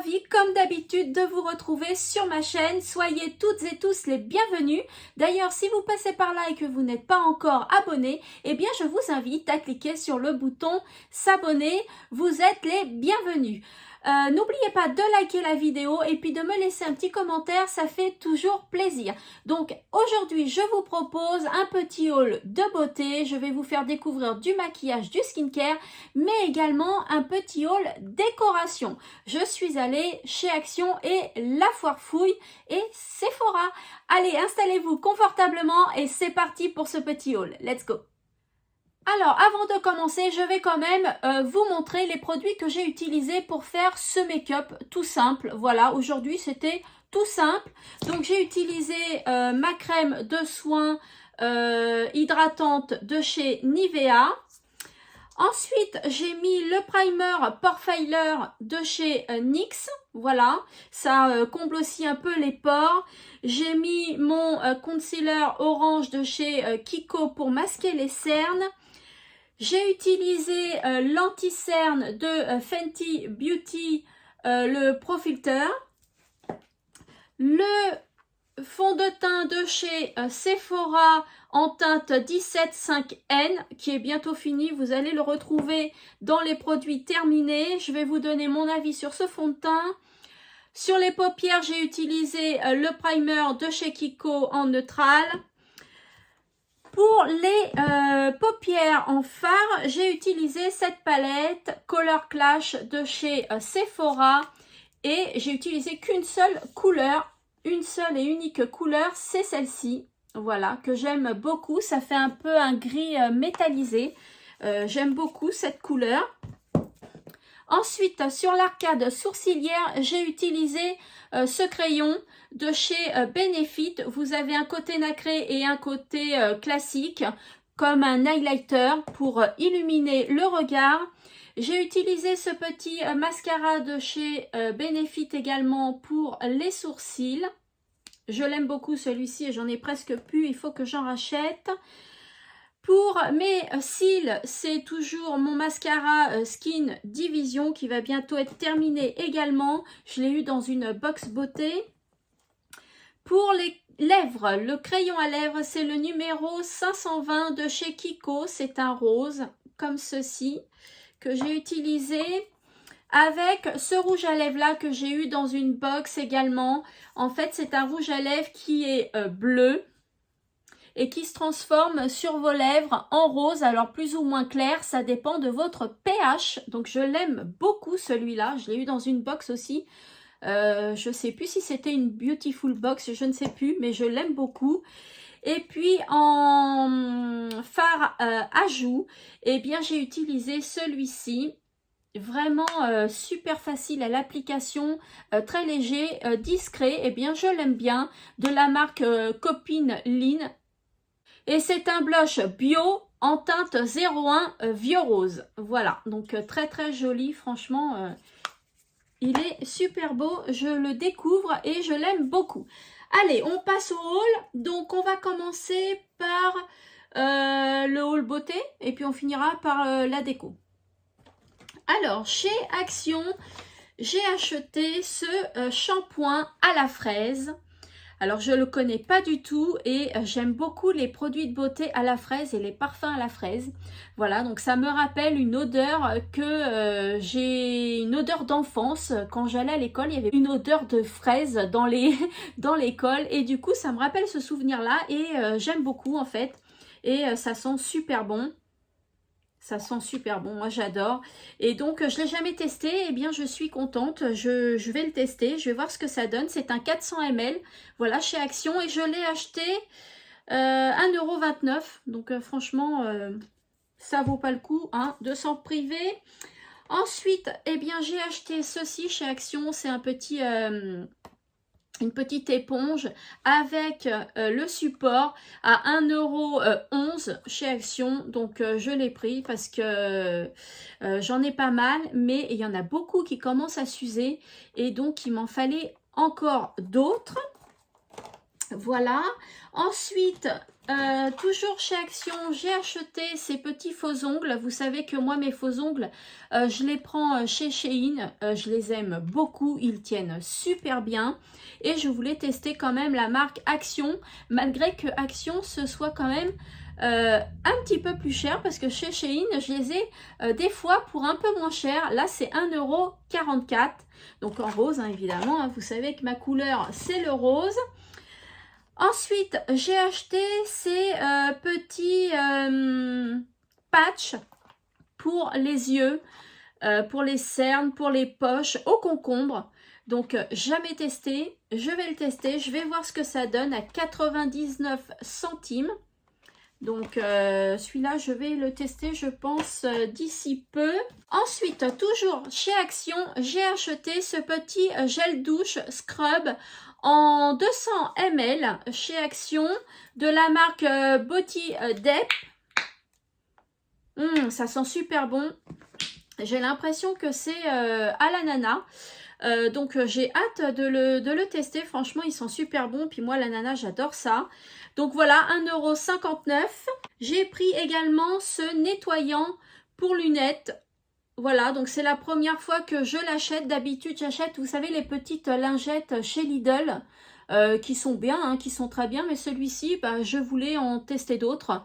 ravie, comme d'habitude, de vous retrouver sur ma chaîne. Soyez toutes et tous les bienvenus. D'ailleurs, si vous passez par là et que vous n'êtes pas encore abonné, eh bien, je vous invite à cliquer sur le bouton s'abonner. Vous êtes les bienvenus. N'oubliez pas de liker la vidéo et puis de me laisser un petit commentaire, ça fait toujours plaisir. Donc aujourd'hui, je vous propose un petit haul de beauté. Je vais vous faire découvrir du maquillage, du skincare, mais également un petit haul décoration. Je suis allée chez Action et La Foire Fouille et Sephora. Allez, installez-vous confortablement et c'est parti pour ce petit haul. Let's go! Alors, avant de commencer, je vais quand même vous montrer les produits que j'ai utilisés pour faire ce make-up tout simple. Voilà, aujourd'hui, c'était tout simple. Donc, j'ai utilisé ma crème de soin hydratante de chez Nivea. Ensuite, j'ai mis le primer Porefailer de chez NYX. Voilà, ça comble aussi un peu les pores. J'ai mis mon concealer orange de chez Kiko pour masquer les cernes. J'ai utilisé l'anti-cerne de Fenty Beauty, le Pro Filter. Le fond de teint de chez Sephora en teinte 175N qui est bientôt fini. Vous allez le retrouver dans les produits terminés. Je vais vous donner mon avis sur ce fond de teint. Sur les paupières, j'ai utilisé le primer de chez Kiko en neutral. Pour les paupières en fard, j'ai utilisé cette palette Color Clash de chez Sephora et j'ai utilisé qu'une seule couleur, une seule et unique couleur, c'est celle-ci. Voilà, que j'aime beaucoup, ça fait un peu un gris métallisé. J'aime beaucoup cette couleur. Ensuite, sur l'arcade sourcilière, j'ai utilisé ce crayon de chez Benefit. Vous avez un côté nacré et un côté classique, comme un highlighter pour illuminer le regard. J'ai utilisé ce petit mascara de chez Benefit également pour les sourcils. Je l'aime beaucoup celui-ci et j'en ai presque plus, il faut que j'en rachète. Pour mes cils, c'est toujours mon mascara Skin Division qui va bientôt être terminé également. Je l'ai eu dans une box beauté. Pour les lèvres, le crayon à lèvres, c'est le numéro 520 de chez Kiko. C'est un rose comme ceci que j'ai utilisé avec ce rouge à lèvres là que j'ai eu dans une box également. En fait, c'est un rouge à lèvres qui est bleu et qui se transforme sur vos lèvres en rose, alors plus ou moins clair, ça dépend de votre pH. Donc je l'aime beaucoup celui-là, je l'ai eu dans une box aussi. Je ne sais plus si c'était une Beautiful Box, je ne sais plus, mais je l'aime beaucoup. Et puis en fard à joues, eh bien j'ai utilisé celui-ci. Vraiment super facile à l'application, très léger, discret, eh bien je l'aime bien, de la marque Copine Line. Et c'est un blush bio en teinte 01 vieux rose. Voilà, donc très très joli, franchement, il est super beau, je le découvre et je l'aime beaucoup. Allez, on passe au haul. Donc on va commencer par le haul beauté et puis on finira par la déco. Alors, chez Action, j'ai acheté ce shampoing à la fraise. Alors, je ne le connais pas du tout et j'aime beaucoup les produits de beauté à la fraise et les parfums à la fraise. Voilà, donc ça me rappelle une odeur que j'ai une odeur d'enfance. Quand j'allais à l'école, il y avait une odeur de fraise dans l'école et du coup, ça me rappelle ce souvenir-là et j'aime beaucoup en fait. Et ça sent super bon. Ça sent super bon, moi j'adore. Et donc, je ne l'ai jamais testé, eh bien je suis contente. Je vais le tester, je vais voir ce que ça donne. C'est un 400 ml, voilà, chez Action. Et je l'ai acheté 1,29 €. Donc franchement, ça vaut pas le coup hein, de s'en priver. Ensuite, eh bien j'ai acheté ceci chez Action. C'est un petit... une petite éponge avec le support à 1,11 € chez Action. Donc je l'ai pris parce que j'en ai pas mal, mais il y en a beaucoup qui commencent à s'user et donc il m'en fallait encore d'autres. Voilà. Ensuite, Toujours chez Action, j'ai acheté ces petits faux ongles. Vous savez que moi, mes faux ongles, je les prends chez Shein. Je les aime beaucoup. Ils tiennent super bien. Et je voulais tester quand même la marque Action. Malgré que Action, ce soit quand même un petit peu plus cher. Parce que chez Shein, je les ai des fois pour un peu moins cher. Là, c'est 1,44 €. Donc en rose, hein, évidemment. Hein. Vous savez que ma couleur, c'est le rose. Ensuite, j'ai acheté ces petits patchs pour les yeux, pour les cernes, pour les poches, au concombre. Donc, jamais testé. Je vais le tester. Je vais voir ce que ça donne à 99 centimes. Donc, celui-là, je vais le tester, je pense, d'ici peu. Ensuite, toujours chez Action, j'ai acheté ce petit gel douche scrub en 200 ml chez Action de la marque Body Dep. Ça sent super bon. J'ai l'impression que c'est à l'ananas. Donc j'ai hâte de le tester. Franchement, ils sont super bons. Puis moi, l'ananas, j'adore ça. Donc voilà, 1,59 €. J'ai pris également ce nettoyant pour lunettes. Voilà, donc c'est la première fois que je l'achète. D'habitude, j'achète, vous savez, les petites lingettes chez Lidl qui sont bien, hein, qui sont très bien. Mais celui-ci, bah, je voulais en tester d'autres.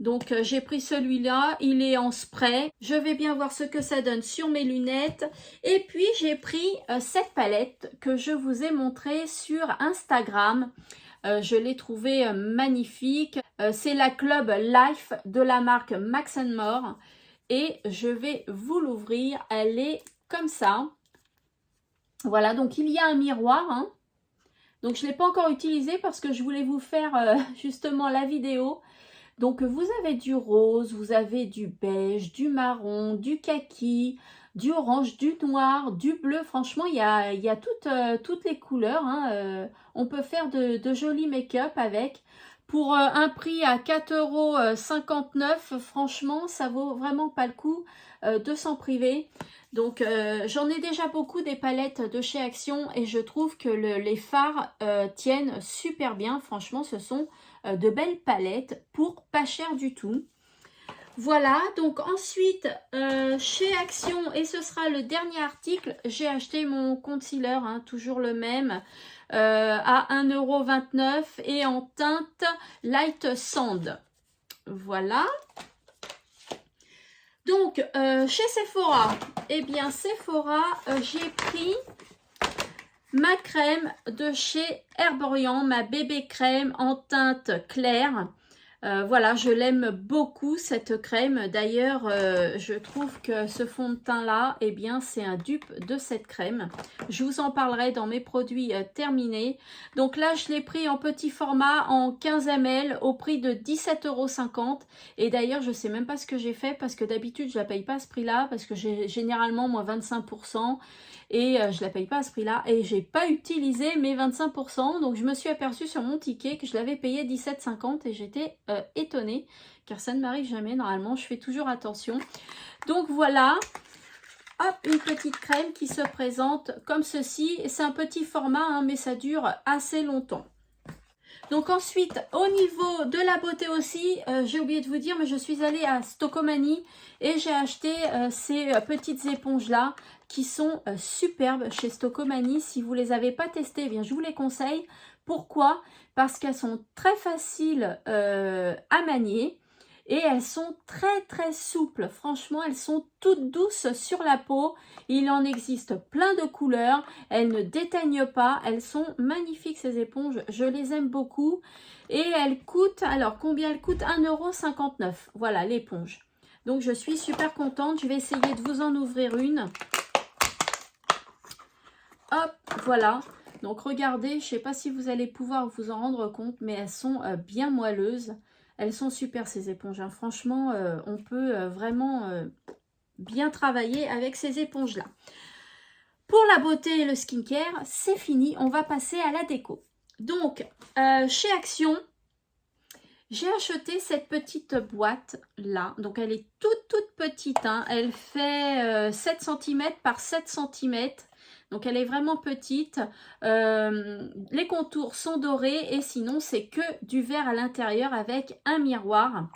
Donc j'ai pris celui-là, il est en spray. Je vais bien voir ce que ça donne sur mes lunettes. Et puis j'ai pris cette palette que je vous ai montrée sur Instagram. Je l'ai trouvée magnifique. C'est la Club Life de la marque Max More. Et je vais vous l'ouvrir. Elle est comme ça. Voilà, donc il y a un miroir. Hein. Donc je ne l'ai pas encore utilisé parce que je voulais vous faire justement la vidéo. Donc, vous avez du rose, vous avez du beige, du marron, du kaki, du orange, du noir, du bleu. Franchement, il y a toutes les couleurs. Hein. On peut faire de jolis make-up avec. Pour un prix à 4,59 €, franchement, ça vaut vraiment pas le coup de s'en priver. Donc, j'en ai déjà beaucoup des palettes de chez Action et je trouve que les fards tiennent super bien. Franchement, ce sont de belles palettes pour pas cher du tout. Voilà, donc ensuite, chez Action, et ce sera le dernier article, j'ai acheté mon concealer, hein, toujours le même, à 1,29 € et en teinte Light Sand. Voilà. Donc, chez Sephora, eh bien, Sephora, j'ai pris ma crème de chez Herborian, ma bébé crème en teinte claire. Voilà, je l'aime beaucoup cette crème. D'ailleurs, je trouve que ce fond de teint là, eh bien, c'est un dupe de cette crème. Je vous en parlerai dans mes produits terminés. Donc là, je l'ai pris en petit format en 15 ml au prix de 17,50 €. Et d'ailleurs, je sais même pas ce que j'ai fait parce que d'habitude, je la paye pas à ce prix-là parce que j'ai généralement moi 25%. Et je la paye pas à ce prix-là. Et j'ai pas utilisé mes 25%. Donc je me suis aperçue sur mon ticket que je l'avais payé 17,50 € et j'étais étonnée. Car ça ne m'arrive jamais. Normalement, je fais toujours attention. Donc voilà. Hop, une petite crème qui se présente comme ceci. C'est un petit format, hein, mais ça dure assez longtemps. Donc ensuite, au niveau de la beauté aussi, j'ai oublié de vous dire, mais je suis allée à Stocomanie et j'ai acheté ces petites éponges-là qui sont superbes chez Stocomanie. Si vous ne les avez pas testées, eh bien, je vous les conseille. Pourquoi? Parce qu'elles sont très faciles à manier. Et elles sont très très souples, franchement elles sont toutes douces sur la peau. Il en existe plein de couleurs, elles ne déteignent pas, elles sont magnifiques ces éponges, je les aime beaucoup. Et elles coûtent, alors combien elles coûtent? 1,59 €, voilà l'éponge. Donc je suis super contente, je vais essayer de vous en ouvrir une. Hop, voilà. Donc regardez, je ne sais pas si vous allez pouvoir vous en rendre compte, mais elles sont bien moelleuses. Elles sont super ces éponges. Hein. Franchement, on peut vraiment bien travailler avec ces éponges-là. Pour la beauté et le skincare, c'est fini. On va passer à la déco. Donc, chez Action, j'ai acheté cette petite boîte-là. Donc, elle est toute petite. Hein. Elle fait 7 cm par 7 cm. Donc elle est vraiment petite. Les contours sont dorés et sinon c'est que du verre à l'intérieur avec un miroir.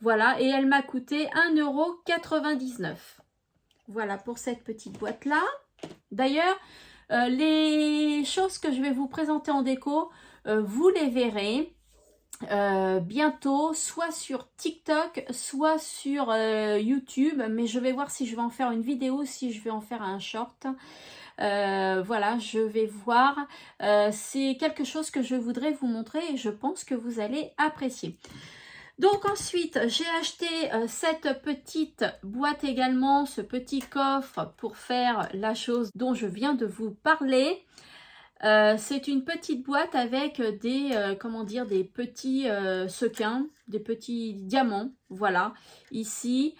Voilà, et elle m'a coûté 1,99 €. Voilà pour cette petite boîte-là. D'ailleurs, les choses que je vais vous présenter en déco, vous les verrez bientôt, soit sur TikTok, soit sur YouTube. Mais je vais voir si je vais en faire une vidéo, si je vais en faire un short. Voilà, je vais voir. C'est quelque chose que je voudrais vous montrer et je pense que vous allez apprécier. Donc ensuite, j'ai acheté cette petite boîte également, ce petit coffre pour faire la chose dont je viens de vous parler. C'est une petite boîte avec des, comment dire, des petits sequins, des petits diamants. Voilà, ici,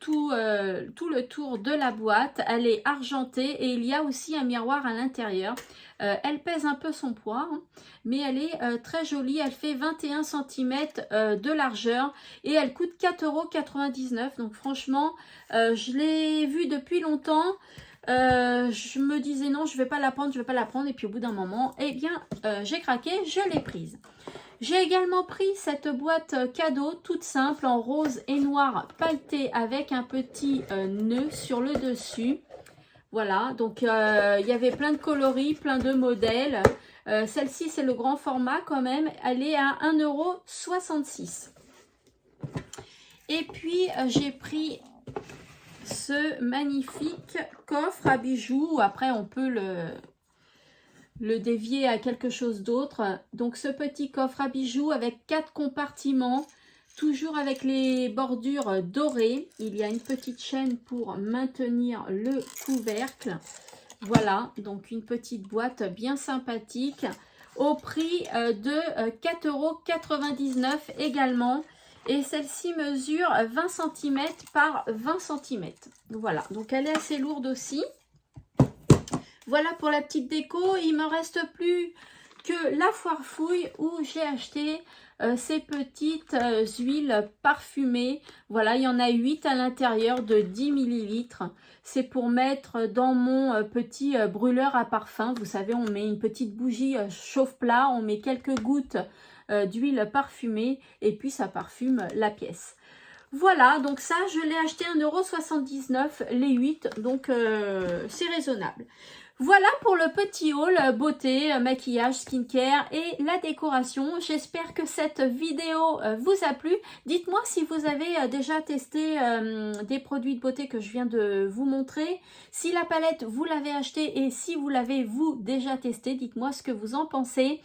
tout le tour de la boîte, elle est argentée et il y a aussi un miroir à l'intérieur. Elle pèse un peu son poids, hein, mais elle est très jolie. Elle fait 21 cm de largeur et elle coûte 4,99 €. Donc franchement, je l'ai vue depuis longtemps. Je me disais non, je vais pas la prendre, je vais pas la prendre. Et puis au bout d'un moment, eh bien, j'ai craqué, je l'ai prise. J'ai également pris cette boîte cadeau toute simple en rose et noir pailleté avec un petit nœud sur le dessus. Voilà, donc il y avait plein de coloris, plein de modèles. Celle-ci, c'est le grand format quand même. Elle est à 1,66 €. Et puis, j'ai pris ce magnifique coffre à bijoux. Après, on peut le dévier à quelque chose d'autre. Donc, ce petit coffre à bijoux avec 4 compartiments. Toujours avec les bordures dorées. Il y a une petite chaîne pour maintenir le couvercle. Voilà, donc une petite boîte bien sympathique au prix de 4,99 € également. Et celle-ci mesure 20 cm par 20 cm. Voilà, donc elle est assez lourde aussi. Voilà pour la petite déco. Il ne me reste plus que la foire fouille où j'ai acheté ces petites huiles parfumées. Voilà, il y en a 8 à l'intérieur de 10 ml. C'est pour mettre dans mon petit brûleur à parfum. Vous savez, on met une petite bougie chauffe-plat, on met quelques gouttes d'huile parfumée et puis ça parfume la pièce. Voilà, donc ça, je l'ai acheté 1,79 € les 8, donc c'est raisonnable. Voilà pour le petit haul beauté, maquillage, skincare et la décoration. J'espère que cette vidéo vous a plu. Dites-moi si vous avez déjà testé des produits de beauté que je viens de vous montrer. Si la palette, vous l'avez achetée et si vous l'avez, vous, déjà testé, dites-moi ce que vous en pensez.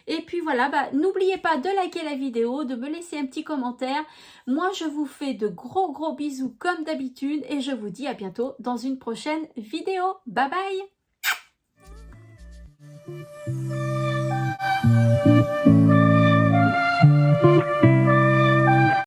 Et puis voilà, n'oubliez pas de liker la vidéo, de me laisser un petit commentaire. Moi, je vous fais de gros bisous comme d'habitude et je vous dis à bientôt dans une prochaine vidéo. Bye bye!